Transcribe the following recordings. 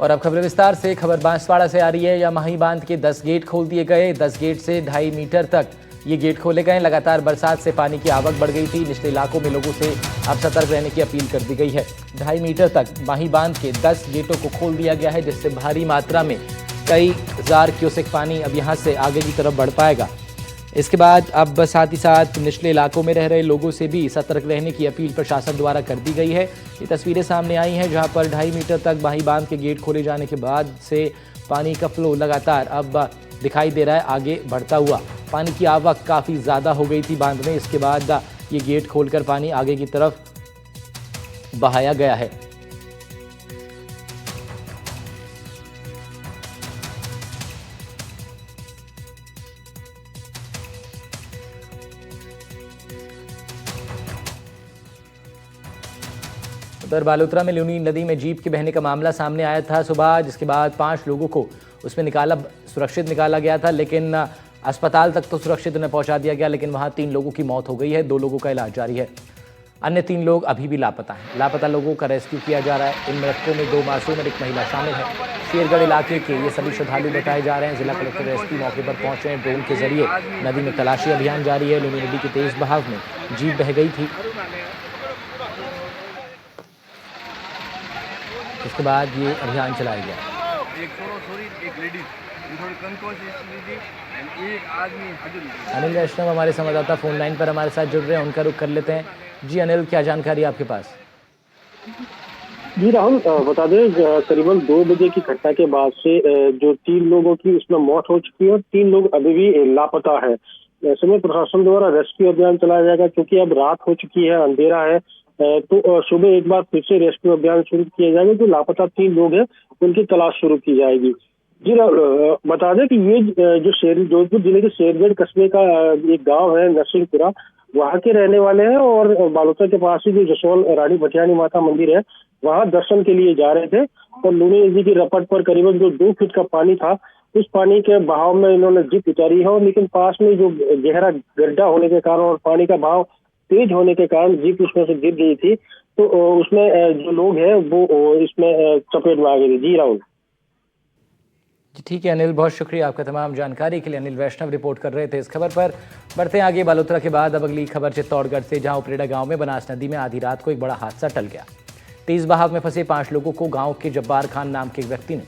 और अब खबर विस्तार से। खबर बांसवाड़ा से आ रही है। माही बांध के 10 गेट खोल दिए गए। 10 गेट से 2.5 मीटर तक ये गेट खोले गए। लगातार बरसात से पानी की आवक बढ़ गई थी। निचले इलाकों में लोगों से अब सतर्क रहने की अपील कर दी गई है। 2.5 मीटर तक माही बांध के 10 गेटों को खोल दिया गया है, जिससे भारी मात्रा में कई हजार क्यूसेक पानी अब यहाँ से आगे की तरफ बढ़ पाएगा। इसके बाद अब साथ ही साथ निचले इलाकों में रह रहे लोगों से भी सतर्क रहने की अपील प्रशासन द्वारा कर दी गई है। ये तस्वीरें सामने आई हैं जहां पर 2.5 मीटर तक माही बांध के गेट खोले जाने के बाद से पानी का फ्लो लगातार अब दिखाई दे रहा है आगे बढ़ता हुआ। पानी की आवक काफ़ी ज़्यादा हो गई थी बांध में। इसके बाद ये गेट खोलकर पानी आगे की तरफ बहाया गया है। उधर बालोतरा में लूनी नदी में जीप के बहने का मामला सामने आया था सुबह, जिसके बाद 5 लोगों को उसमें सुरक्षित निकाला गया था, लेकिन अस्पताल तक तो सुरक्षित उन्हें पहुंचा दिया गया, लेकिन वहां 3 लोगों की मौत हो गई है। 2 लोगों का इलाज जारी है। अन्य 3 लोग अभी भी लापता हैं। लापता लोगों का रेस्क्यू किया जा रहा है। इन मृतकों में 2 मासूम और 1 महिला शामिल है। शेरगढ़ इलाके के ये सभी श्रद्धालु बताए जा रहे हैं। जिला कलेक्टर रेस्क्यू मौके पर पहुंचे हैं। ड्रोन के जरिए नदी में तलाशी अभियान जारी है। लूनी नदी के तेज बहाव में जीप बह गई थी। उसके बाद ये अभियान चलाया गया। अनिल वैष्णव हमारे संवाददाता फोन लाइन पर हमारे साथ जुड़ रहे हैं, उनका रुख कर लेते हैं। जी अनिल, क्या जानकारी आपके पास? जी राहुल, बता दें करीबन 2 बजे की घटना के बाद से जो 3 लोगों की उसमें मौत हो चुकी है और 3 लोग अभी भी लापता है। ऐसे में प्रशासन द्वारा रेस्क्यू अभियान चलाया जाएगा, क्योंकि अब रात हो चुकी है, अंधेरा है। तो सुबह एक बार फिर से रेस्क्यू अभियान शुरू किया जाएगा। जो लापता 3 लोग हैं उनकी तलाश शुरू की जाएगी। जी राहुल, बता दें कि ये जो जोधपुर जिले के शेरगढ़ कस्बे का एक गांव है नरसिंहपुरा, वहां के रहने वाले हैं और बालोतरा के पास ही जो जसोल रानी भटियानी माता मंदिर है वहां दर्शन के लिए जा रहे थे। और लूनी नदी की रपट पर करीबन जो 2 फीट का पानी था, उस पानी के बहाव में इन्होंने जीप उतारी है। और लेकिन पास में जो गहरा गड्ढा होने के कारण और पानी का बहाव तेज होने के कारण जीप उसमें से गिर गई थी। तो उसमें जो लोग हैं वो इसमें चपेट में आ गए थे। जी राहुल। जी ठीक है अनिल, बहुत शुक्रिया आपका तमाम जानकारी के लिए। अनिल वैष्णव रिपोर्ट कर रहे थे इस खबर पर। बढ़ते हैं आगे बालोतरा के बाद। अब अगली खबर चित्तौड़गढ़ से, जहां उपरेड़ा गांव में बनास नदी में आधी रात को एक बड़ा हादसा टल गया। तेज बहाव में फंसे 5 लोगों को गांव के जब्बार खान नाम के एक व्यक्ति ने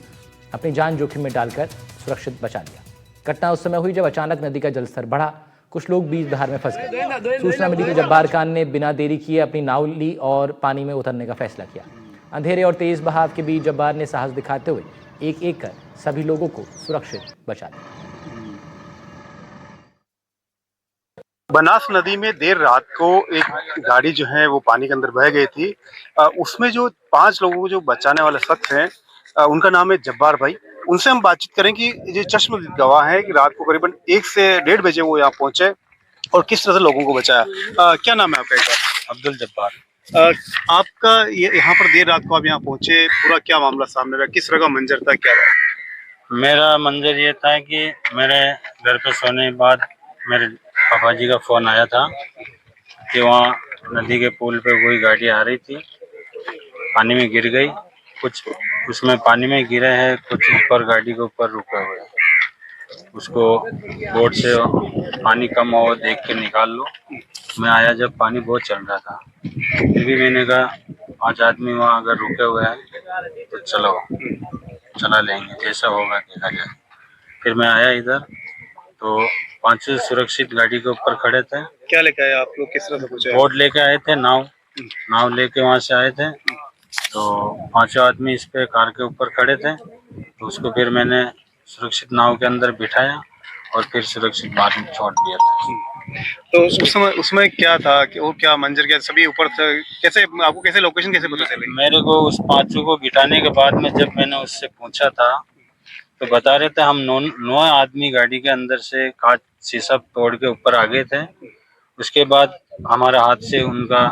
अपनी जान जोखिम में डालकर सुरक्षित बचा लिया। घटना उस समय हुई जब अचानक नदी का जलस्तर बढ़ा। कुछ लोग बीच धार में फंस गए। सूचना मिली तो जब्बार खान ने बिना देरी किए अपनी नाव ली और पानी में उतरने का फैसला किया। अंधेरे और तेज बहाव के बीच जब्बार ने साहस दिखाते हुए एक एक कर सभी लोगों को सुरक्षित बचा लिया। बनास नदी में देर रात को एक गाड़ी जो है वो पानी के अंदर बह गई थी। उसमें जो 5 लोगों को जो बचाने वाले शख्स हैं, उनका नाम है जब्बार भाई। उनसे हम बातचीत करें कि ये चश्म गवाह है कि रात को करीबन 1 से 1:30 बजे वो यहाँ पहुंचे और किस तरह से लोगों को बचाया। क्या नाम है आपका? एक बार। अब्दुल जब्बार। आपका ये यहाँ पर देर रात को आप यहाँ पहुंचे, पूरा क्या मामला सामने रहा, किस तरह का मंजर था, क्या रहा? मेरा मंजर ये था कि मेरे घर पे सोने के बाद मेरे पापा जी का फोन आया था कि वहाँ नदी के पुल पे कोई गाड़ी आ रही थी, पानी में गिर गई। कुछ उसमें पानी में गिरे हैं, कुछ ऊपर गाड़ी के ऊपर रुके हुए हैं। उसको बोट से पानी कम हो देख के निकाल लो। मैं आया जब पानी बहुत चल रहा था, फिर भी मैंने कहा 5 आदमी वहाँ अगर रुके हुए हैं तो चलो चला लेंगे, जैसा होगा देखा जाए। फिर मैं आया इधर तो 5 सुरक्षित गाड़ी के ऊपर खड़े थे। क्या लेके आए आप लोग, किस तरह से पहुंचे? बोट लेके आए थे, नाव लेके वहाँ से आए थे। तो 5 आदमी इस पे कार के ऊपर खड़े थे। तो उसको फिर मैंने सुरक्षित नाव के अंदर बिठाया और फिर सुरक्षित बाद में छोड़ दिया था। तो उसमें क्या था कि वो क्या मंजर, क्या सभी ऊपर थे? कैसे आपको, कैसे लोकेशन कैसे पता चली? मेरे को उस 5 को गिटाने के बाद में जब मैंने उससे पूछा था तो बता रहे थे हम 9 आदमी गाड़ी के अंदर से कांच शीशा तोड़ के ऊपर आ गए थे। उसके बाद हमारे हाथ से उनका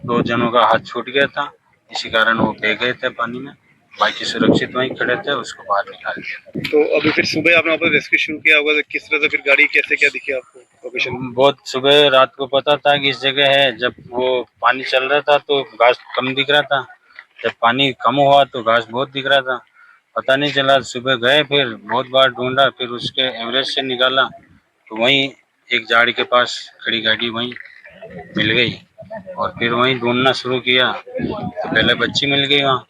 2 जनों का हाथ छूट गया था, इसी कारण वो बह गए थे पानी में। बाकी सुरक्षित वहीं खड़े थे, उसको बाहर निकाल दिया। तो अभी फिर सुबह आपने वहाँ पर रेस्क्यू शुरू किया होगा, तो किस तरह से फिर गाड़ी कैसे, क्या दिखी आपको लोकेशन? बहुत सुबह रात को पता था कि इस जगह है। जब वो पानी चल रहा था तो घास कम दिख रहा था, जब पानी कम हुआ तो घास बहुत दिख रहा था। पता नहीं चला। सुबह गए, फिर बहुत बार ढूंढा, फिर उसके एवरेज से निकाला तो वहीं एक झाड़ी के पास खड़ी गाड़ी वहीं मिल गई। और फिर वहीं ढूंढना शुरू किया तो पहले बच्ची मिल गई वहाँ।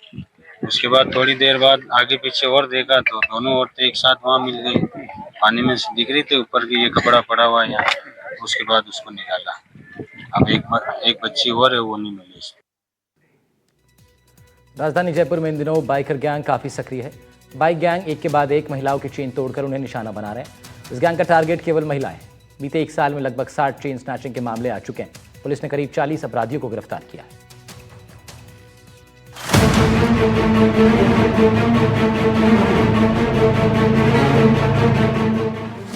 उसके बाद थोड़ी देर बाद आगे पीछे और देखा तो दोनों औरतें एक साथ वहाँ मिल गई, पानी में से दिख रही थी ऊपर की ये कपड़ा पड़ा हुआ है यहाँ। उसके बाद उसको निकाला। अब एक बच्ची और है, वो नहीं मिली। राजधानी जयपुर में इन दिनों बाइकर गैंग काफी सक्रिय है। बाइक गैंग एक के बाद एक महिलाओं की चेन तोड़कर उन्हें निशाना बना रहे हैं। इस गैंग का टारगेट केवल महिलाएं। बीते एक साल में लगभग 60 चेन स्नैचिंग के मामले आ चुके हैं। पुलिस ने करीब 40 अपराधियों को गिरफ्तार किया है।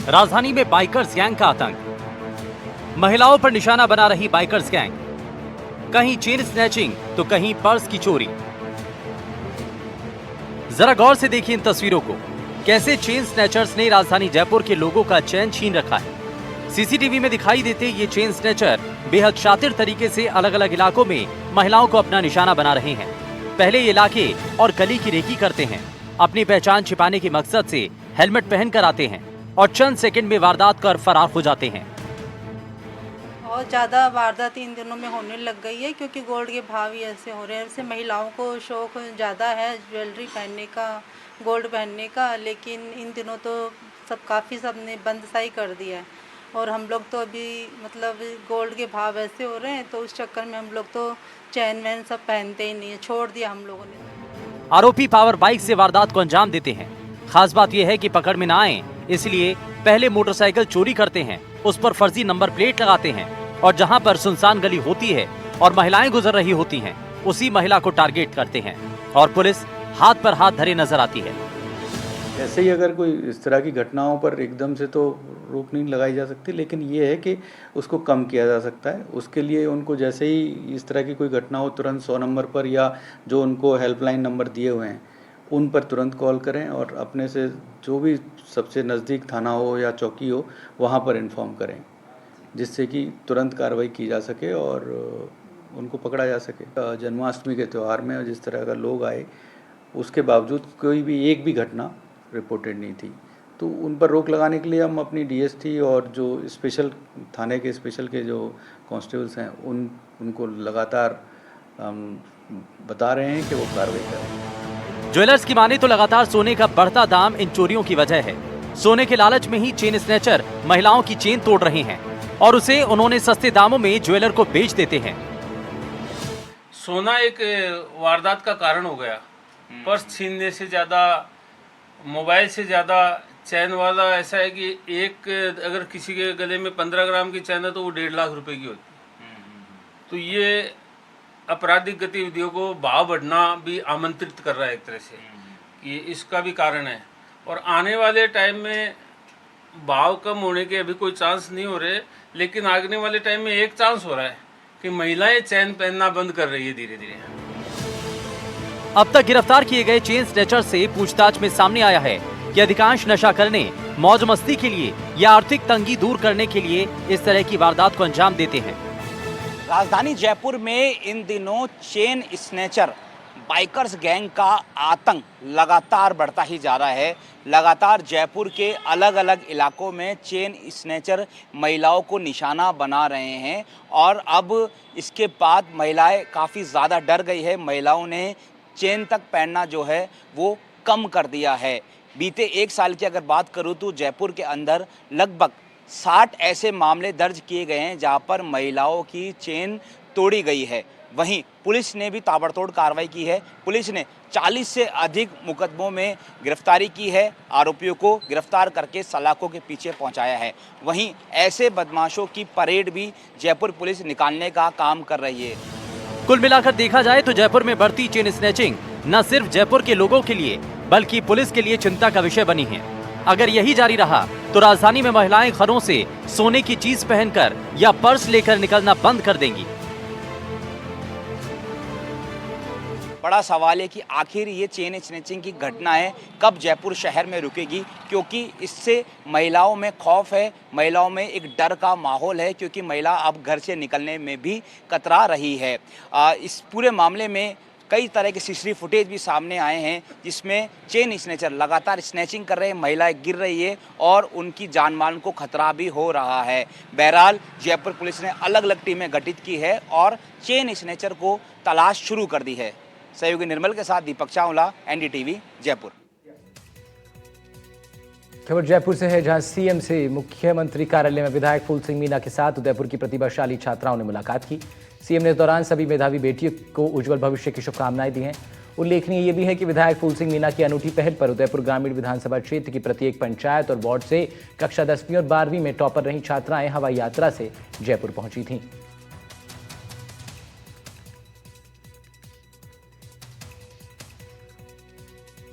राजधानी में बाइकर्स गैंग का आतंक। महिलाओं पर निशाना बना रही बाइकर्स गैंग, कहीं चेन स्नैचिंग तो कहीं पर्स की चोरी। जरा गौर से देखिए इन तस्वीरों को। कैसे चेन स्नैचर्स ने राजधानी जयपुर के लोगों का चैन छीन रखा है। सीसीटीवी में दिखाई देते ये चेन स्नैचर बेहद शातिर तरीके से अलग अलग इलाकों में महिलाओं को अपना निशाना बना रहे हैं। पहले ये इलाके और गली की रेकी करते हैं। अपनी पहचान छिपाने के मकसद से हेलमेट पहनकर आते हैं और चंद सेकंड में वारदात कर फरार हो जाते हैं। बहुत ज़्यादा वारदात इन दिनों में होने लग गई है, क्योंकि गोल्ड के भाव ही ऐसे हो रहे हैं। ऐसे महिलाओं को शौक ज़्यादा है ज्वेलरी पहनने का, गोल्ड पहनने का, लेकिन इन दिनों तो सबने बंद सा ही कर दिया है। और हम लोग तो अभी मतलब गोल्ड के भाव ऐसे हो रहे हैं, तो उस चक्कर में हम लोग तो चैन वैन सब पहनते ही नहीं है, छोड़ दिया हम लोगों ने। आरोपी पावर बाइक से वारदात को अंजाम देते हैं। खास बात यह है कि पकड़ में ना आए इसलिए पहले मोटरसाइकिल चोरी करते हैं, उस पर फर्जी नंबर प्लेट लगाते हैं और जहां पर सुनसान गली होती है और महिलाएं गुजर रही होती हैं, उसी महिला को टारगेट करते हैं और पुलिस हाथ पर हाथ धरे नजर आती है। ऐसे ही अगर कोई इस तरह की घटनाओं पर एकदम से तो रोक नहीं लगाई जा सकती, लेकिन ये है कि उसको कम किया जा सकता है। उसके लिए उनको जैसे ही इस तरह की कोई घटना हो तुरंत 100 नंबर पर या जो उनको हेल्पलाइन नंबर दिए हुए हैं उन पर तुरंत कॉल करें और अपने से जो भी सबसे नज़दीक थाना हो या चौकी हो वहाँ पर इन्फॉर्म करें, जिससे कि तुरंत कार्रवाई की जा सके और उनको पकड़ा जा सके। जन्माष्टमी के त्यौहार में जिस तरह का लोग आए, उसके बावजूद कोई भी एक भी घटना रिपोर्टेड नहीं थी, तो उन पर रोक लगाने के लिए हम अपनी डीएसटी और जो स्पेशल थाने के स्पेशल के जो कांस्टेबल्स हैं उनको लगातार बता रहे हैं कि वो कार्रवाई करें। ज्वेलर्स की माने तो लगातार सोने का बढ़ता दाम इन चोरियों की वजह है। सोने के लालच में ही चेन स्नैचर महिलाओं की चेन तोड़ रहे हैं और उसे उन्होंने सस्ते दामों में ज्वेलर को बेच देते हैं। सोना एक वारदात का कारण हो गया। पर्स छीनने से ज़्यादा, मोबाइल से ज़्यादा चैन वाला ऐसा है कि एक अगर किसी के गले में 15 ग्राम की चैन है तो वो 1.5 लाख रुपए की होती। तो ये आपराधिक गतिविधियों को भाव बढ़ना भी आमंत्रित कर रहा है एक तरह से, कि इसका भी कारण है। और आने वाले टाइम में भाव कम होने के अभी कोई चांस नहीं हो रहे, लेकिन आने वाले टाइम में एक चांस हो रहा है कि महिलाएं चैन पहनना बंद कर रही है धीरे धीरे। अब तक गिरफ्तार किए गए चेन स्नैचर से पूछताछ में सामने आया है कि अधिकांश नशा करने, मौज मस्ती के लिए या आर्थिक तंगी दूर करने के लिए इस तरह की वारदात को अंजाम देते हैं। राजधानी जयपुर में इन दिनों चेन स्नैचर बाइकर्स गैंग का आतंक लगातार बढ़ता ही जा रहा है। लगातार जयपुर के अलग अलग इलाकों में चेन स्नैचर महिलाओं को निशाना बना रहे हैं और अब इसके बाद महिलाएं काफ़ी ज़्यादा डर गई है। महिलाओं ने चेन तक पहनना जो है वो कम कर दिया है। बीते एक साल की अगर बात करूँ तो जयपुर के अंदर लगभग 60 ऐसे मामले दर्ज किए गए हैं जहां पर महिलाओं की चेन तोड़ी गई है। वहीं पुलिस ने भी ताबड़तोड़ कार्रवाई की है। पुलिस ने 40 से अधिक मुकदमों में गिरफ्तारी की है। आरोपियों को गिरफ्तार करके सलाखों के पीछे पहुंचाया है। वहीं ऐसे बदमाशों की परेड भी जयपुर पुलिस निकालने का काम कर रही है। कुल मिलाकर देखा जाए तो जयपुर में बढ़ती चेन स्नैचिंग न सिर्फ जयपुर के लोगों के लिए बल्कि पुलिस के लिए चिंता का विषय बनी है। अगर यही जारी रहा तो राजधानी में महिलाएं घरों से सोने की चीज पहनकर या पर्स लेकर निकलना बंद कर देंगी। बड़ा सवाल है कि आखिर ये चेन स्नैचिंग की घटनाएं कब जयपुर शहर में रुकेगी, क्योंकि इससे महिलाओं में खौफ है, महिलाओं में एक डर का माहौल है, क्योंकि महिला अब घर से निकलने में भी कतरा रही है। इस पूरे मामले में कई तरह के सीसीटीवी फुटेज भी सामने आए हैं जिसमें चेन स्नैचर लगातार स्नैचिंग कर रहे हैं, महिलाएं गिर रही है और उनकी जान माल को खतरा भी हो रहा है। बहरहाल जयपुर पुलिस ने अलग अलग टीमें गठित की है और चेन स्नैचर को तलाश शुरू कर दी है। सहयोगी निर्मल के साथ दीपक चावला, एनडीटीवी जयपुर। खबर जयपुर से है, जहां सीएम से मुख्यमंत्री कार्यालय में विधायक फूल सिंह मीणा के साथ उदयपुर की प्रतिभाशाली छात्राओं ने मुलाकात की। सीएम ने इस दौरान सभी मेधावी बेटियों को उज्जवल भविष्य की शुभकामनाएं दी हैं। उल्लेखनीय ये भी है कि विधायक फूल सिंह मीणा की अनूठी पहल पर उदयपुर ग्रामीण विधानसभा क्षेत्र की प्रत्येक पंचायत और वार्ड से कक्षा 10वीं और 12वीं में टॉपर रही छात्राएं हवाई यात्रा से जयपुर पहुंची थीं।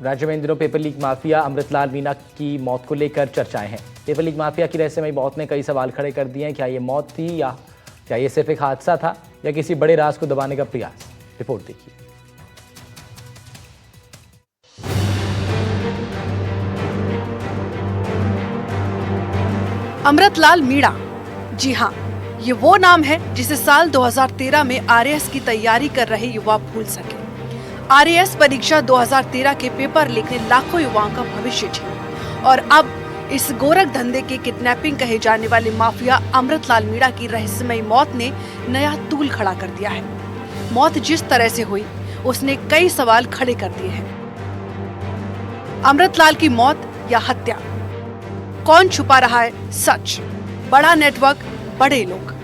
राज्य में इन दिनों paper leak mafia Amritlal Meena की मौत को लेकर चर्चाएं हैं। पेपर लीक माफिया की रहस्यमयी मौत ने कई सवाल खड़े कर दिए हैं। क्या ये मौत थी या क्या ये सिर्फ एक हादसा था या किसी बड़े राज को दबाने का प्रयास? रिपोर्ट देखिए। अमृतलाल मीणा, जी हाँ, ये वो नाम है जिसे साल 2013 में आरएएस की तैयारी कर रहे युवा भूल सके। आरएएस परीक्षा 2013 के पेपर लीक ने लाखों युवाओं का भविष्य छीना और अब इस गोरख धंधे के किडनैपिंग कहे जाने वाले माफिया अमृतलाल मीणा की रहस्यमयी मौत ने नया तूल खड़ा कर दिया है। मौत जिस तरह से हुई उसने कई सवाल खड़े कर दिए हैं। अमृतलाल की मौत या हत्या? कौन छुपा रहा है सच? बड़ा नेटवर्क, बड़े लोग।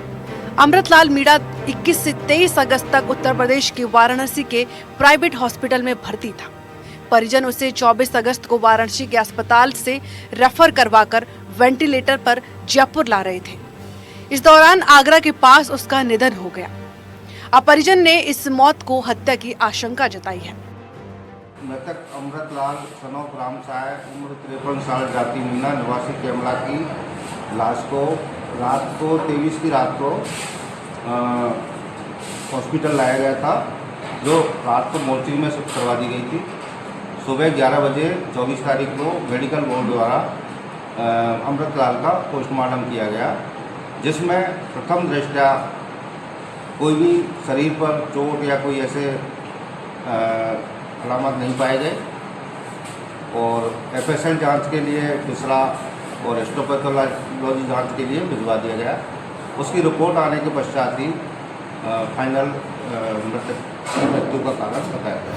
अमृतलाल मीणा 21 से 23 अगस्त तक उत्तर प्रदेश के वाराणसी के प्राइवेट हॉस्पिटल में भर्ती था। परिजन उसे 24 अगस्त को वाराणसी के अस्पताल से रेफर करवाकर वेंटिलेटर पर जयपुर ला रहे थे। इस दौरान आगरा के पास उसका निधन हो गया। अब परिजन ने इस मौत को हत्या की आशंका जताई है। मृतक अमृतलाल सनोफ राम साय उम्र 53 साल, जाति मीणा, निवासी केमला की लाश को रात को 23 की रात को हॉस्पिटल लाया गया था, जो रात को मोर्चरी में शिफ्ट करवा दी गई थी। सुबह 11 बजे 24 तारीख को मेडिकल बोर्ड द्वारा अमृतलाल का पोस्टमार्टम किया गया, जिसमें प्रथम दृष्टया कोई भी शरीर पर चोट या कोई ऐसे अलामत नहीं पाए गए और एफएसएल जांच के लिए दूसरा और हिस्टोपैथोलॉजी जांच के लिए भिजवा दिया गया। उसकी रिपोर्ट आने के पश्चात ही फाइनल मृत्यु का कारण बताया गया।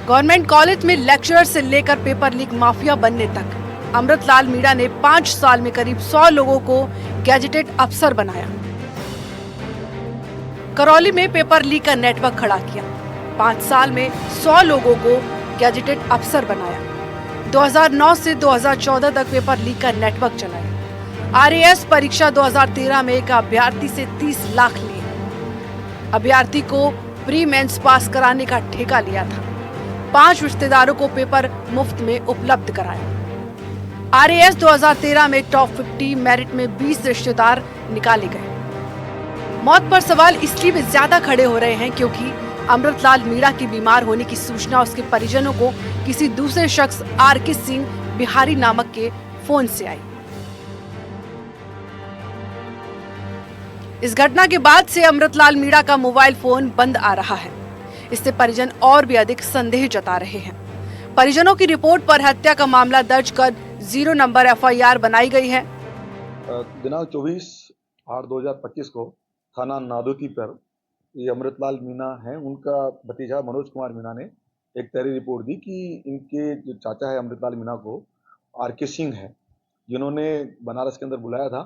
गवर्नमेंट कॉलेज में लेक्चरर से लेकर पेपर लीक माफिया बनने तक अमृतलाल मीणा ने 5 साल में करीब 100 लोगों को गैजेटेड अफसर बनाया। करौली में पेपर लीक का नेटवर्क खड़ा किया। 5 साल में 100 लोगों को गैजेटेड अफसर बनाया। 2009 से 2014 तक पेपर लीक का नेटवर्क चलाया। आरएएस परीक्षा 2013 में एक अभ्यर्थी से 30 लाख लिए। अभ्यर्थी को प्री मेंस पास कराने का ठेका लिया था। 5 रिश्तेदारों को पेपर मुफ्त में उपलब्ध कराया। आरएएस 2013 में टॉप 50 मेरिट में 20 रिश्तेदार निकाले गए। मौत पर सवाल इसलिए भी ज्यादा खड़े हो रहे हैं क्योंकि अमृतलाल मीणा की बीमार होने की सूचना उसके परिजनों को किसी दूसरे शख्स आरके सिंह बिहारी नामक के फोन से आई। इस घटना के बाद से अमृतलाल मीणा का मोबाइल फोन बंद आ रहा है। इससे परिजन और भी अधिक संदेह जता रहे हैं। परिजनों की रिपोर्ट पर हत्या का मामला दर्ज कर 0 नंबर एफआईआर बनाई गई है। दिनांक 24/8/2025 को थाना नादोती पर ये अमृतलाल मीणा हैं, उनका भतीजा मनोज कुमार मीणा ने एक तहरीर रिपोर्ट दी कि इनके जो चाचा है अमृतलाल मीणा को आरके सिंह है, जिन्होंने बनारस के अंदर बुलाया था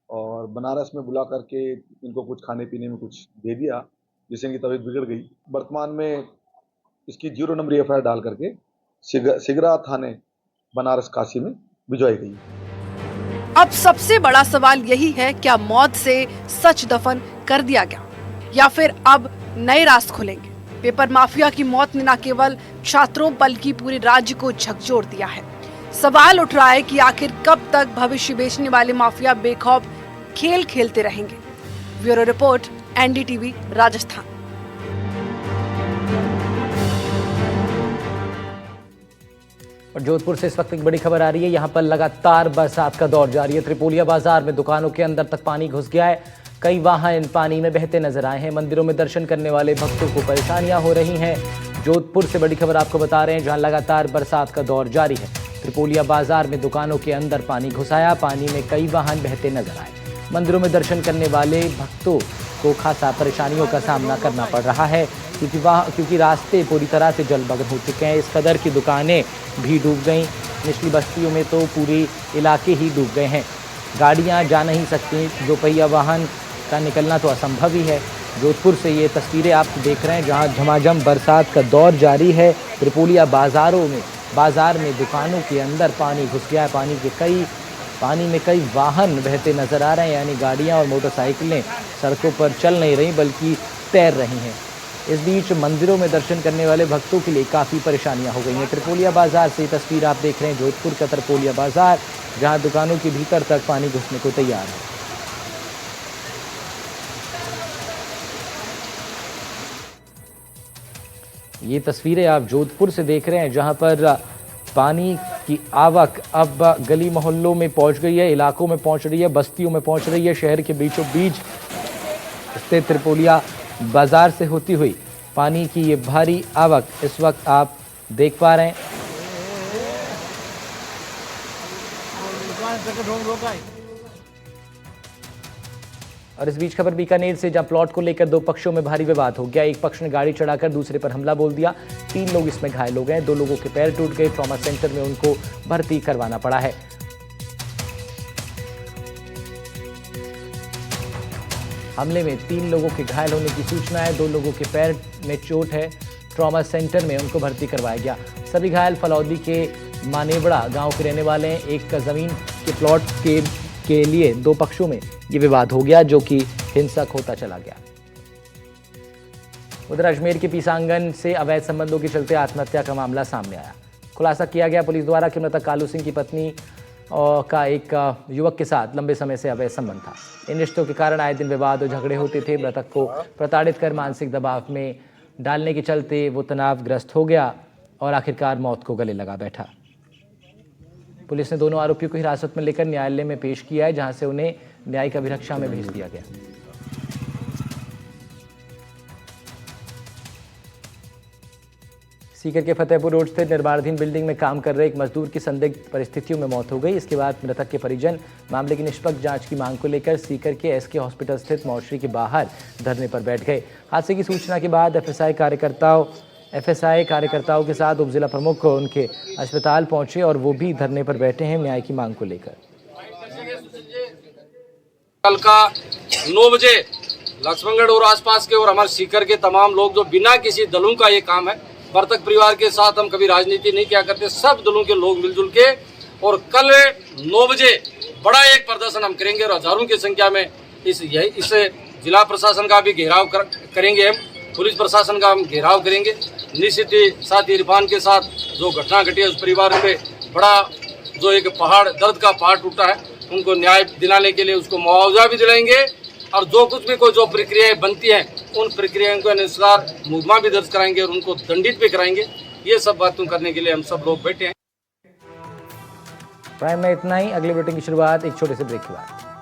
और बनारस में बुला करके इनको कुछ खाने पीने में कुछ दे दिया, जिससे इनकी तबीयत बिगड़ गई। वर्तमान में इसकी 0 नंबर एफआईआर डाल करके सिगरा थाने बनारस काशी में भिजवाई गई। अब सबसे बड़ा सवाल यही है, क्या मौत से सच दफन कर दिया गया या फिर अब नए राज खुलेंगे? पेपर माफिया की मौत ने न केवल छात्रों बल्कि पूरे राज्य को झकझोर दिया है। सवाल उठ रहा है कि आखिर कब तक भविष्य बेचने वाले माफिया बेखौफ खेल खेलते रहेंगे। Bureau report, NDTV, Rajasthan. और जोधपुर से इस वक्त एक बड़ी खबर आ रही है। यहाँ पर लगातार बरसात का दौर जारी है। त्रिपोलिया बाजार में दुकानों के अंदर तक पानी घुस गया है। कई वाहन पानी में बहते नजर आए हैं। मंदिरों में दर्शन करने वाले भक्तों को परेशानियां हो रही हैं। जोधपुर से बड़ी खबर आपको बता रहे हैं, जहां लगातार बरसात का दौर जारी है। त्रिपोलिया बाजार में दुकानों के अंदर पानी घुसाया, पानी में कई वाहन बहते नजर आए। मंदिरों में दर्शन करने वाले भक्तों को खासा परेशानियों का सामना करना पड़ रहा है, क्योंकि रास्ते पूरी तरह से जलमग्न हो चुके हैं। इस कदर की दुकानें भी डूब गईं। निचली बस्तियों में तो पूरी इलाके ही डूब गए हैं। गाड़ियां जा नहीं सकती, दोपहिया वाहन का निकलना तो असंभव ही है। जोधपुर से ये तस्वीरें आप देख रहे हैं, जहां झमाझम बरसात का दौर जारी है। त्रिपोलिया बाजार में दुकानों के अंदर पानी घुस गया है। पानी में कई वाहन बहते नजर आ रहे हैं, यानी गाड़ियां और मोटरसाइकिलें सड़कों पर चल नहीं रही बल्कि तैर रही हैं। इस बीच मंदिरों में दर्शन करने वाले भक्तों के लिए काफ़ी परेशानियां हो गई हैं। त्रिपोलिया बाजार से तस्वीर आप देख रहे हैं, जोधपुर का त्रिपोलिया बाजार, जहां दुकानों के भीतर तक पानी घुसने को तैयार है। ये तस्वीरें आप जोधपुर से देख रहे हैं, जहां पर पानी की आवक अब गली मोहल्लों में पहुंच गई है, इलाकों में पहुंच रही है, बस्तियों में पहुंच रही है। शहर के बीचों बीच स्थित त्रिपोलिया बाजार से होती हुई पानी की ये भारी आवक इस वक्त आप देख पा रहे हैं। और इस बीच खबर बीकानेर से, जहां प्लॉट को लेकर दो पक्षों में भारी विवाद हो गया। एक पक्ष ने गाड़ी चढ़ाकर दूसरे पर हमला बोल दिया। 3 लोग इसमें घायल हो गए। 2 लोगों के पैर टूट गए। ट्रॉमा सेंटर में उनको भर्ती करवाना पड़ा है। हमले में 3 लोगों के घायल होने की सूचना है। 2 लोगों के पैर में चोट है। ट्रॉमा सेंटर में उनको भर्ती करवाया गया। सभी घायल फलौदी के मानेवड़ा गांव के रहने वाले हैं। एक जमीन के प्लॉट के लिए 2 पक्षों में ये विवाद हो गया, जो कि हिंसक होता चला गया। उधर अजमेर के पीसांगन से अवैध संबंधों के चलते आत्महत्या का मामला सामने आया। खुलासा किया गया पुलिस द्वारा कि मृतक कालू सिंह की पत्नी का एक युवक के साथ लंबे समय से अवैध संबंध था। इन रिश्तों के कारण आए दिन विवाद और झगड़े होते थे। मृतक को प्रताड़ित कर मानसिक दबाव में डालने के चलते वो तनावग्रस्त हो गया और आखिरकार मौत को गले लगा बैठा। पुलिस ने दोनों आरोपियों को हिरासत में लेकर न्यायालय में पेश किया है, जहां से उन्हें न्यायिक अभिरक्षा में भेज दिया गया। सीकर के फतेहपुर रोड स्थित निर्माणाधीन बिल्डिंग में काम कर रहे एक मजदूर की संदिग्ध परिस्थितियों में मौत हो गई। इसके बाद मृतक के परिजन मामले की निष्पक्ष जांच की मांग को लेकर सीकर के एसके हॉस्पिटल स्थित मोर्चरी के बाहर धरने पर बैठ गए। हादसे की सूचना के बाद एफएसआई कार्यकर्ताओं के साथ उप जिला प्रमुख उनके अस्पताल पहुंचे और वो भी धरने पर बैठे हैं न्याय की मांग को लेकर। कल का 9 बजे लक्ष्मणगढ़ और आसपास के और हमारे सीकर के तमाम लोग जो बिना किसी दलों का ये काम है, मृतक परिवार के साथ हम कभी राजनीति नहीं किया करते, सब दलों के लोग मिलजुल के, और कल 9 बजे बड़ा एक प्रदर्शन हम करेंगे और हजारों की संख्या में इस जिला प्रशासन का भी घेराव करेंगे। हम पुलिस प्रशासन का हम घेराव करेंगे। निश्चित ही साथ इरफान के साथ जो घटना घटी है, उस परिवार पे बड़ा जो एक दर्द का पहाड़ टूटा है, उनको न्याय दिलाने के लिए उसको मुआवजा भी दिलाएंगे और जो कुछ भी कोई जो प्रक्रियाएं बनती हैं उन प्रक्रियाओं के अनुसार मुकदमा भी दर्ज कराएंगे और उनको दंडित भी कराएंगे। ये सब बातों करने के लिए हम सब लोग बैठे हैं। प्राइम में इतना ही। अगले बुलेटिन की शुरुआत एक छोटे से ब्रेक के बाद।